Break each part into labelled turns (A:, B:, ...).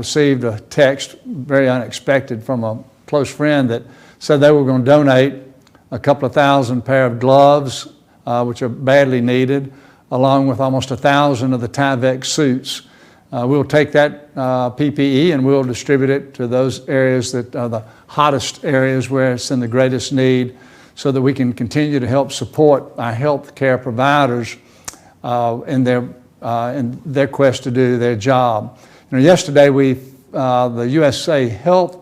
A: received a text, very unexpected, from a close friend that said they were going to donate a couple of thousand pair of gloves, which are badly needed, along with almost 1,000 of the Tyvek suits. We'll take that PPE and we'll distribute it to those areas that are the hottest areas where it's in the greatest need, so that we can continue to help support our health care providers in their quest to do their job. You know, yesterday the USA Health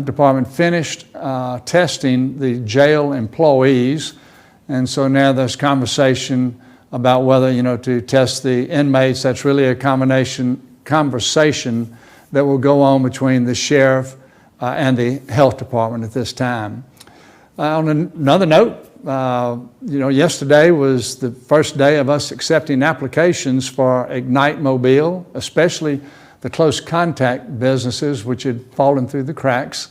A: Department finished testing the jail employees, and so now there's conversation about whether, to test the inmates. That's really a conversation that will go on between the sheriff and the health department at this time. On another note, yesterday was the first day of us accepting applications for Ignite Mobile, especially the close contact businesses which had fallen through the cracks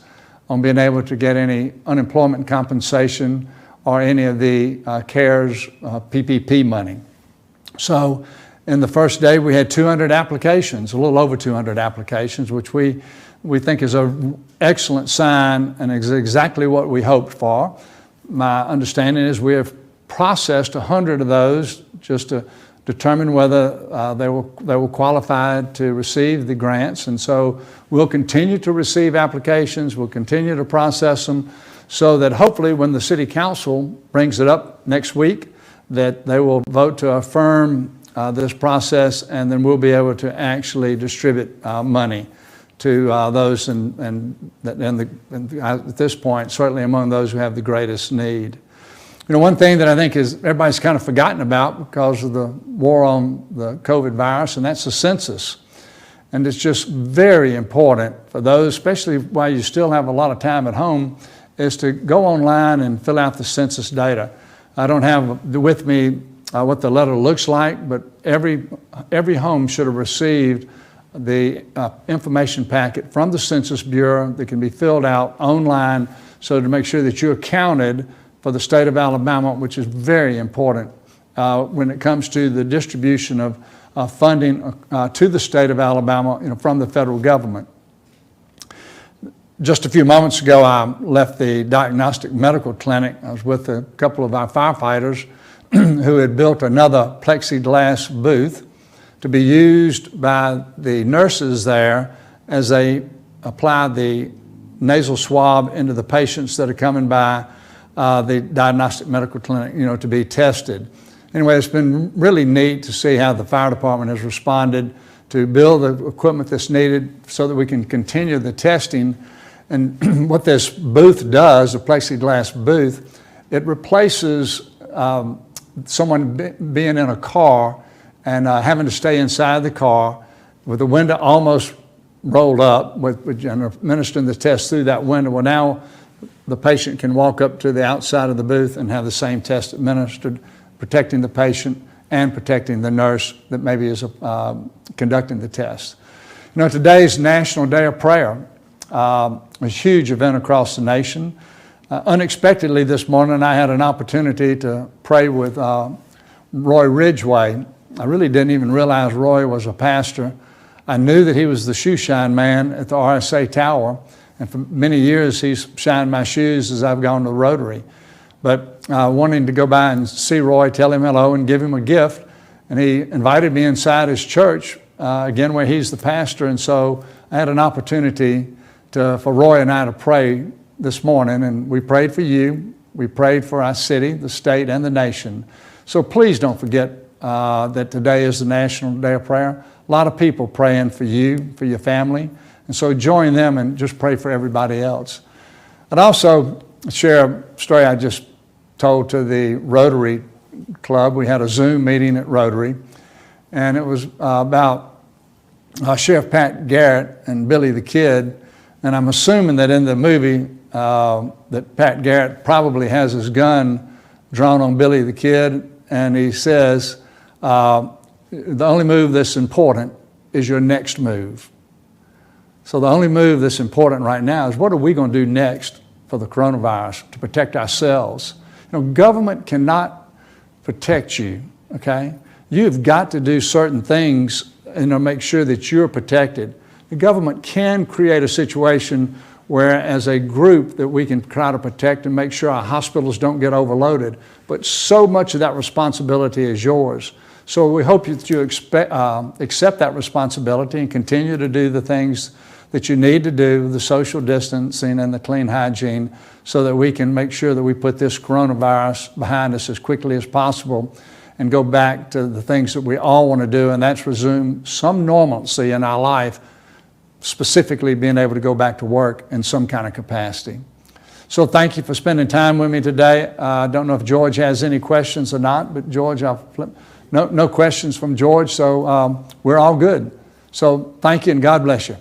A: on being able to get any unemployment compensation or any of the CARES PPP money. So in the first day we had 200 applications, a little over 200 applications, which we think is an excellent sign and is exactly what we hoped for. My understanding is we have processed 100 of those just to determine whether they were qualified to receive the grants. And so we'll continue to receive applications, we'll continue to process them, so that hopefully when the City Council brings it up next week, that they will vote to affirm this process, and then we'll be able to actually distribute money to those at this point, certainly among those who have the greatest need. One thing that I think is everybody's kind of forgotten about because of the war on the COVID virus, and that's the census. And it's just very important for those, especially while you still have a lot of time at home, is to go online and fill out the census data. I don't have with me what the letter looks like, but every home should have received the information packet from the Census Bureau that can be filled out online, so to make sure that you're counted for the state of Alabama, which is very important when it comes to the distribution of funding to the state of Alabama, from the federal government. Just a few moments ago, I left the diagnostic medical clinic. I was with a couple of our firefighters who had built another plexiglass booth to be used by the nurses there as they apply the nasal swab into the patients that are coming by the diagnostic medical clinic, to be tested. Anyway, it's been really neat to see how the fire department has responded to build the equipment that's needed so that we can continue the testing. And what this booth does, the plexiglass booth, it replaces someone being in a car and having to stay inside the car with the window almost rolled up, and administering the test through that window. Well, now the patient can walk up to the outside of the booth and have the same test administered, protecting the patient and protecting the nurse that maybe is conducting the test. Today's National Day of Prayer, a huge event across the nation. Unexpectedly this morning, I had an opportunity to pray with Roy Ridgway. I really didn't even realize Roy was a pastor. I knew that he was the shoe shine man at the RSA Tower, and for many years he's shined my shoes as I've gone to the Rotary. But wanting to go by and see Roy, tell him hello and give him a gift, and he invited me inside his church, again where he's the pastor, and so I had an opportunity for Roy and I to pray this morning, and we prayed for you, we prayed for our city, the state, and the nation. So please don't forget that today is the National Day of Prayer. A lot of people praying for you, for your family, and so join them and just pray for everybody else. I'd also share a story I just told to the Rotary Club. We had a Zoom meeting at Rotary, and it was about Sheriff Pat Garrett and Billy the Kid, and I'm assuming that in the movie that Pat Garrett probably has his gun drawn on Billy the Kid, and he says, the only move that's important is your next move. So the only move that's important right now is what are we going to do next for the coronavirus to protect ourselves. Government cannot protect you, okay? You've got to do certain things and make sure that you're protected. the government can create a situation where as a group that we can try to protect and make sure our hospitals don't get overloaded. But so much of that responsibility is yours. So we hope that you accept that responsibility and continue to do the things that you need to do, the social distancing and the clean hygiene, so that we can make sure that we put this coronavirus behind us as quickly as possible and go back to the things that we all want to do, and that's resume some normalcy in our life, specifically being able to go back to work in some kind of capacity. So thank you for spending time with me today. I don't know if George has any questions or not, but George, I'll flip. No questions from George, so we're all good. So thank you and God bless you.